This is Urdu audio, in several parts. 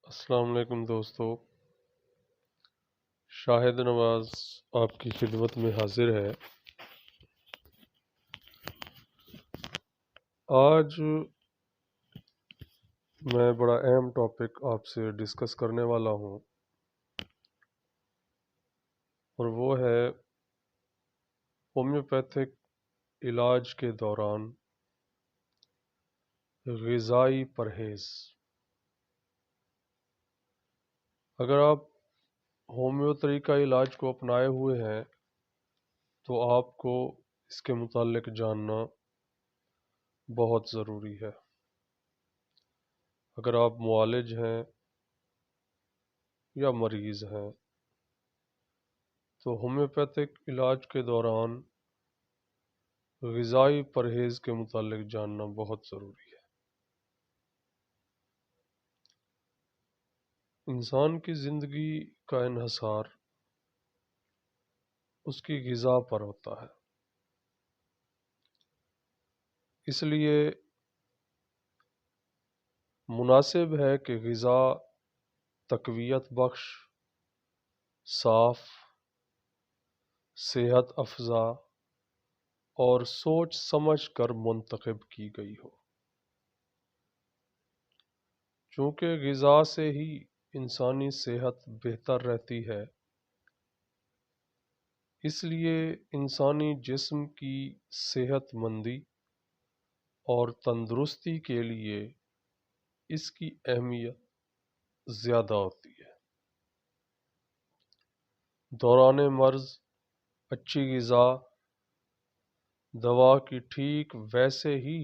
السلام علیکم دوستو، شاہد نواز آپ کی خدمت میں حاضر ہے۔ آج میں بڑا اہم ٹاپک آپ سے ڈسکس کرنے والا ہوں، اور وہ ہے ہومیوپیتھک علاج کے دوران غذائی پرہیز۔ اگر آپ ہومیو طریقہ علاج کو اپنائے ہوئے ہیں تو آپ کو اس کے متعلق جاننا بہت ضروری ہے۔ اگر آپ معالج ہیں یا مریض ہیں تو ہومیوپیتھک علاج کے دوران غذائی پرہیز کے متعلق جاننا بہت ضروری ہے۔ انسان کی زندگی کا انحصار اس کی غذا پر ہوتا ہے، اس لیے مناسب ہے کہ غذا تقویت بخش، صاف، صحت افزا اور سوچ سمجھ کر منتخب کی گئی ہو۔ چونکہ غذا سے ہی انسانی صحت بہتر رہتی ہے، اس لیے انسانی جسم کی صحت مندی اور تندرستی کے لیے اس کی اہمیت زیادہ ہوتی ہے۔ دوران مرض اچھی غذا دوا کی ٹھیک ویسے ہی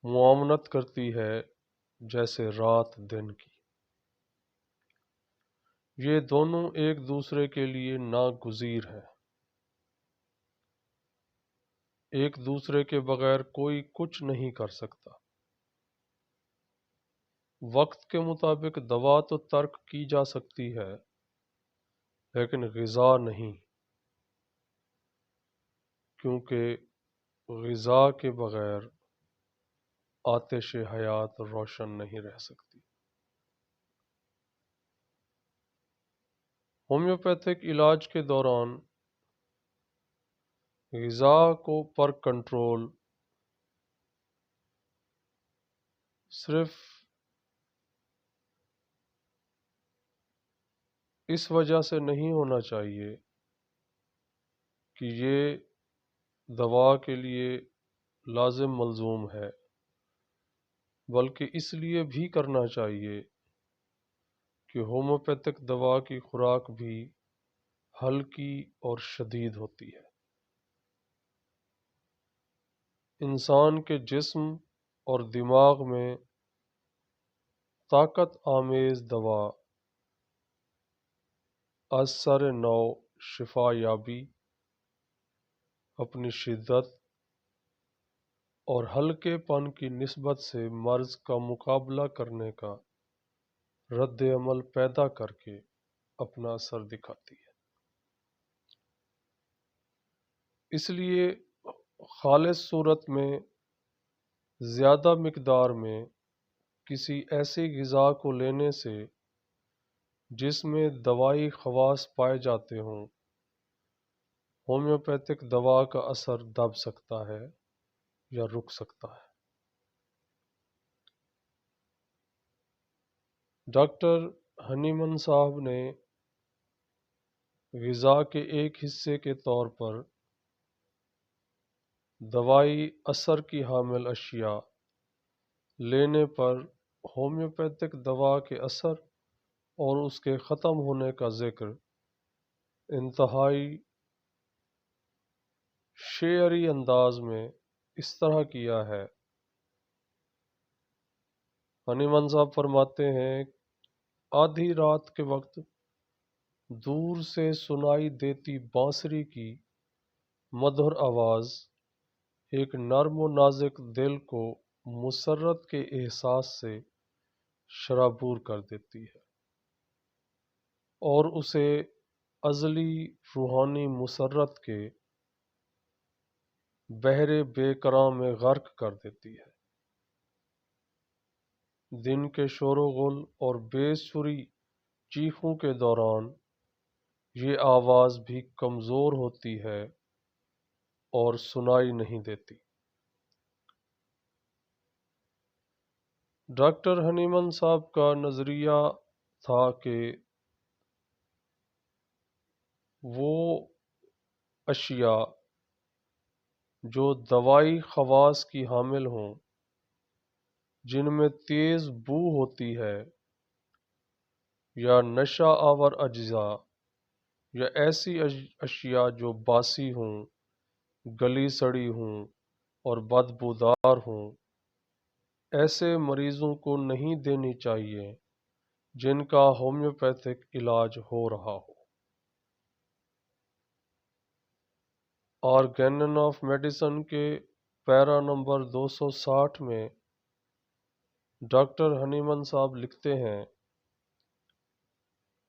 معاونت کرتی ہے جیسے رات دن کی۔ یہ دونوں ایک دوسرے کے لیے ناگزیر ہیں۔ ایک دوسرے کے بغیر کوئی کچھ نہیں کر سکتا۔ وقت کے مطابق دوا تو ترک کی جا سکتی ہے، لیکن غذا نہیں، کیونکہ غذا کے بغیر آتش حیات روشن نہیں رہ سکتی۔ ہومیوپیتھک علاج کے دوران غذا کو پر کنٹرول صرف اس وجہ سے نہیں ہونا چاہیے کہ یہ دوا کے لیے لازم ملزوم ہے، بلکہ اس لیے بھی کرنا چاہیے کہ ہومیوپیتھک دوا کی خوراک بھی ہلکی اور شدید ہوتی ہے۔ انسان کے جسم اور دماغ میں طاقت آمیز دوا از سر نو شفا یابی، اپنی شدت اور ہلکے پن کی نسبت سے مرض کا مقابلہ کرنے کا رد عمل پیدا کر کے اپنا اثر دکھاتی ہے۔ اس لیے خالص صورت میں زیادہ مقدار میں کسی ایسی غذا کو لینے سے جس میں دوائی خواص پائے جاتے ہوں، ہومیوپیتھک دوا کا اثر دب سکتا ہے یا رک سکتا ہے۔ ڈاکٹر ہنیمن صاحب نے غذا کے ایک حصے کے طور پر دوائی اثر کی حامل اشیاء لینے پر ہومیوپیتھک دوا کے اثر اور اس کے ختم ہونے کا ذکر انتہائی شعری انداز میں اس طرح کیا ہے۔ ہنیمن صاحب فرماتے ہیں، آدھی رات کے وقت دور سے سنائی دیتی بانسری کی مدھر آواز ایک نرم و نازک دل کو مسرت کے احساس سے شرابور کر دیتی ہے اور اسے ازلی روحانی مسرت کے بحر بے کراں میں غرق کر دیتی ہے۔ دن کے شور و غل اور بے سری چیخوں کے دوران یہ آواز بھی کمزور ہوتی ہے اور سنائی نہیں دیتی۔ ڈاکٹر ہنیمن صاحب کا نظریہ تھا کہ وہ اشیاء جو دوائی خواص کی حامل ہوں، جن میں تیز بو ہوتی ہے، یا نشہ آور اجزاء، یا ایسی اشیاء جو باسی ہوں، گلی سڑی ہوں اور بدبودار ہوں، ایسے مریضوں کو نہیں دینی چاہیے جن کا ہومیوپیتھک علاج ہو رہا ہو۔ آرگینن آف میڈیسن کے پیرا نمبر 260 میں ڈاکٹر ہنیمن صاحب لکھتے ہیں،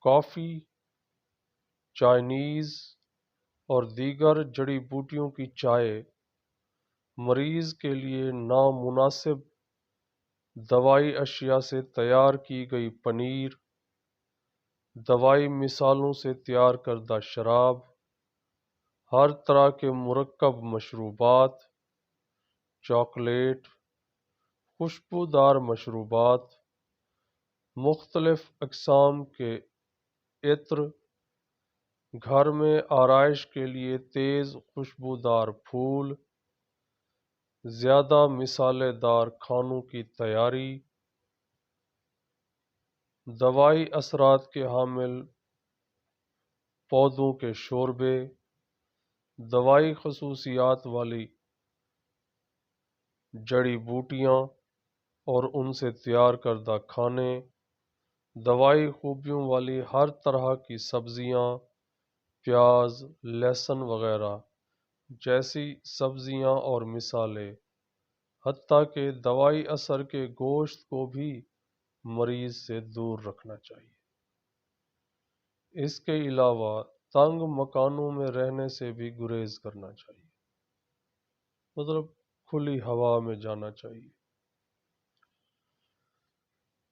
کافی، چائنیز اور دیگر جڑی بوٹیوں کی چائے مریض کے لیے نامناسب دوائی اشیاء سے تیار کی گئی پنیر، دوائی مثالوں سے تیار کردہ شراب، ہر طرح کے مرکب مشروبات، چاکلیٹ، خوشبودار مشروبات، مختلف اقسام کے عطر، گھر میں آرائش کے لیے تیز خوشبودار پھول، زیادہ مسالے دار کھانوں کی تیاری، دوائی اثرات کے حامل پودوں کے شوربے، دوائی خصوصیات والی جڑی بوٹیاں اور ان سے تیار کردہ کھانے، دوائی خوبیوں والی ہر طرح کی سبزیاں، پیاز، لہسن وغیرہ جیسی سبزیاں اور مثالیں، حتیٰ کہ دوائی اثر کے گوشت کو بھی مریض سے دور رکھنا چاہیے۔ اس کے علاوہ تنگ مکانوں میں رہنے سے بھی گریز کرنا چاہیے، مطلب کھلی ہوا میں جانا چاہیے۔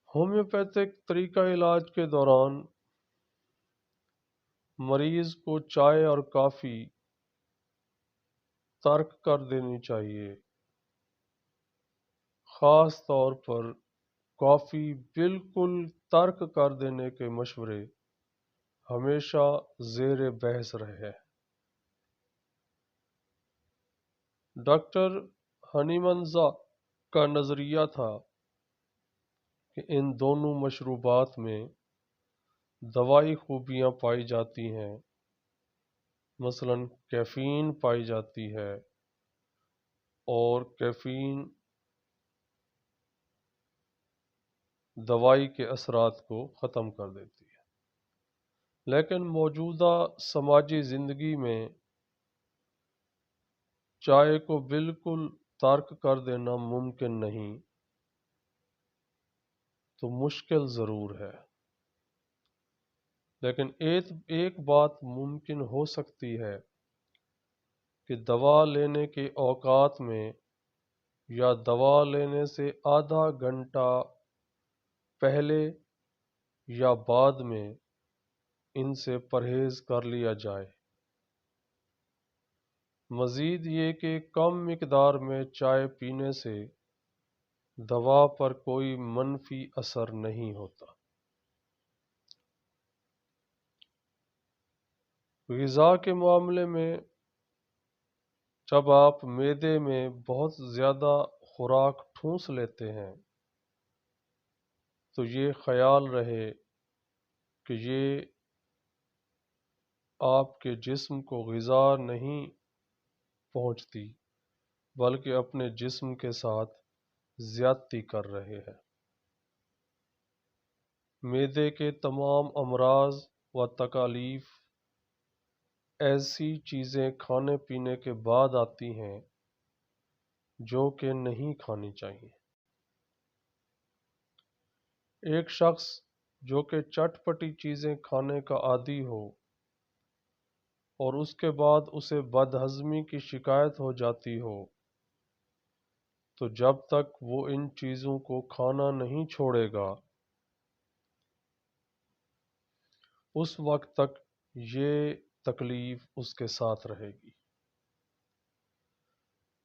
ہومیوپیتھک طریقہ علاج کے دوران مریض کو چائے اور کافی ترک کر دینی چاہیے، خاص طور پر کافی بالکل ترک کر دینے کے مشورے ہمیشہ زیر بحث رہے ہیں۔ ڈاکٹر ہنیمنزا کا نظریہ تھا کہ ان دونوں مشروبات میں دوائی خوبیاں پائی جاتی ہیں، مثلا کیفین پائی جاتی ہے، اور کیفین دوائی کے اثرات کو ختم کر دیتی ہے۔ لیکن موجودہ سماجی زندگی میں چائے کو بالکل ترک کر دینا ممکن نہیں، تو مشکل ضرور ہے، لیکن ایک بات ممکن ہو سکتی ہے کہ دوا لینے کے اوقات میں یا دوا لینے سے آدھا گھنٹہ پہلے یا بعد میں ان سے پرہیز کر لیا جائے۔ مزید یہ کہ کم مقدار میں چائے پینے سے دوا پر کوئی منفی اثر نہیں ہوتا۔ غذا کے معاملے میں جب آپ معدے میں بہت زیادہ خوراک ٹھونس لیتے ہیں تو یہ خیال رہے کہ یہ آپ کے جسم کو غذا نہیں پہنچتی، بلکہ اپنے جسم کے ساتھ زیادتی کر رہے ہیں۔ معدے کے تمام امراض و تکالیف ایسی چیزیں کھانے پینے کے بعد آتی ہیں جو کہ نہیں کھانی چاہیے۔ ایک شخص جو کہ چٹ پٹی چیزیں کھانے کا عادی ہو اور اس کے بعد اسے بد ہضمی کی شکایت ہو جاتی ہو، تو جب تک وہ ان چیزوں کو کھانا نہیں چھوڑے گا اس وقت تک یہ تکلیف اس کے ساتھ رہے گی۔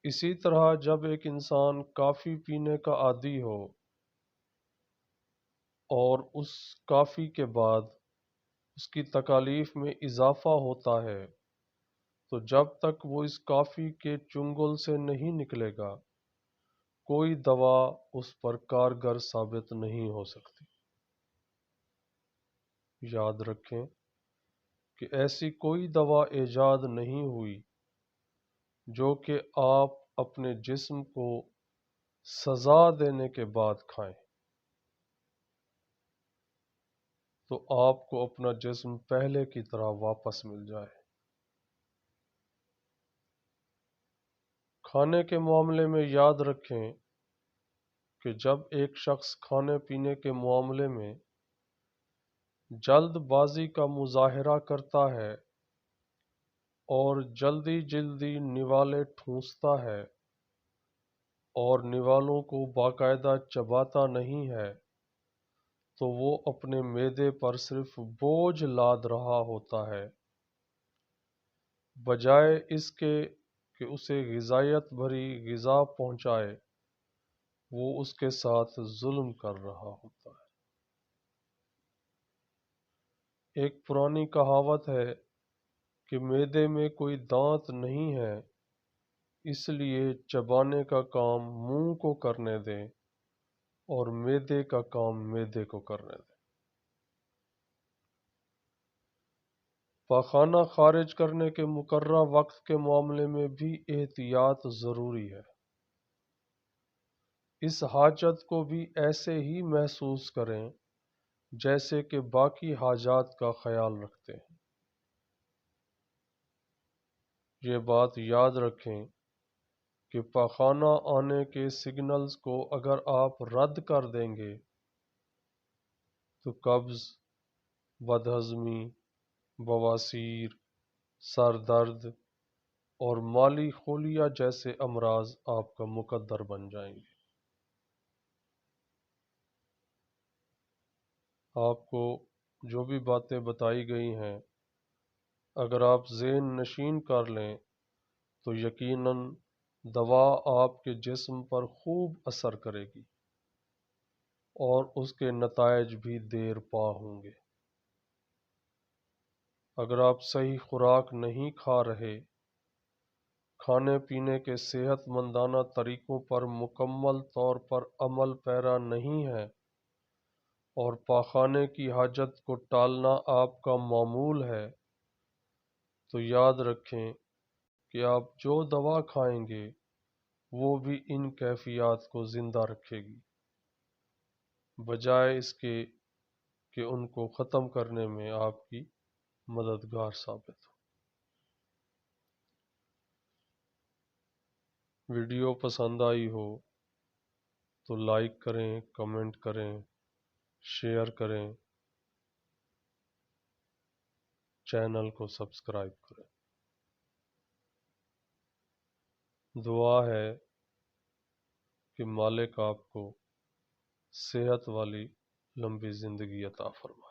اسی طرح جب ایک انسان کافی پینے کا عادی ہو اور اس کافی کے بعد اس کی تکالیف میں اضافہ ہوتا ہے تو جب تک وہ اس کافی کے چنگل سے نہیں نکلے گا کوئی دوا اس پر کارگر ثابت نہیں ہو سکتی۔ یاد رکھیں کہ ایسی کوئی دوا ایجاد نہیں ہوئی جو کہ آپ اپنے جسم کو سزا دینے کے بعد کھائیں تو آپ کو اپنا جسم پہلے کی طرح واپس مل جائے۔ کھانے کے معاملے میں یاد رکھیں کہ جب ایک شخص کھانے پینے کے معاملے میں جلد بازی کا مظاہرہ کرتا ہے اور جلدی جلدی نوالے ٹھونستا ہے اور نوالوں کو باقاعدہ چباتا نہیں ہے تو وہ اپنے معدے پر صرف بوجھ لاد رہا ہوتا ہے بجائے اس کے کہ اسے غذائیت بھری غذا پہنچائے وہ اس کے ساتھ ظلم کر رہا ہوتا ہے۔ ایک پرانی کہاوت ہے کہ معدے میں کوئی دانت نہیں ہے اس لیے چبانے کا کام منہ کو کرنے دیں اور معدے کا کام معدے کو کرنے دیں۔ پاخانہ خارج کرنے کے مقررہ وقت کے معاملے میں بھی احتیاط ضروری ہے۔ اس حاجت کو بھی ایسے ہی محسوس کریں جیسے کہ باقی حاجات کا خیال رکھتے ہیں۔ یہ بات یاد رکھیں کہ پاخانہ آنے کے سگنلز کو اگر آپ رد کر دیں گے تو قبض، بدہضمی، بواسیر، سر درد اور مالی خلیہ جیسے امراض آپ کا مقدر بن جائیں گے۔ آپ کو جو بھی باتیں بتائی گئی ہیں اگر آپ ذہن نشین کر لیں تو یقیناً دوا آپ کے جسم پر خوب اثر کرے گی اور اس کے نتائج بھی دیر پا ہوں گے۔ اگر آپ صحیح خوراک نہیں کھا رہے، کھانے پینے کے صحت مندانہ طریقوں پر مکمل طور پر عمل پیرا نہیں ہیں اور پاخانے کی حاجت کو ٹالنا آپ کا معمول ہے تو یاد رکھیں کہ آپ جو دوا کھائیں گے وہ بھی ان کیفیات کو زندہ رکھے گی بجائے اس کے کہ ان کو ختم کرنے میں آپ کی مددگار ثابت ہو۔ ویڈیو پسند آئی ہو تو لائک کریں، کمنٹ کریں، شیئر کریں، چینل کو سبسکرائب کریں۔ دعا ہے کہ مالک آپ کو صحت والی لمبی زندگی عطا فرمائے۔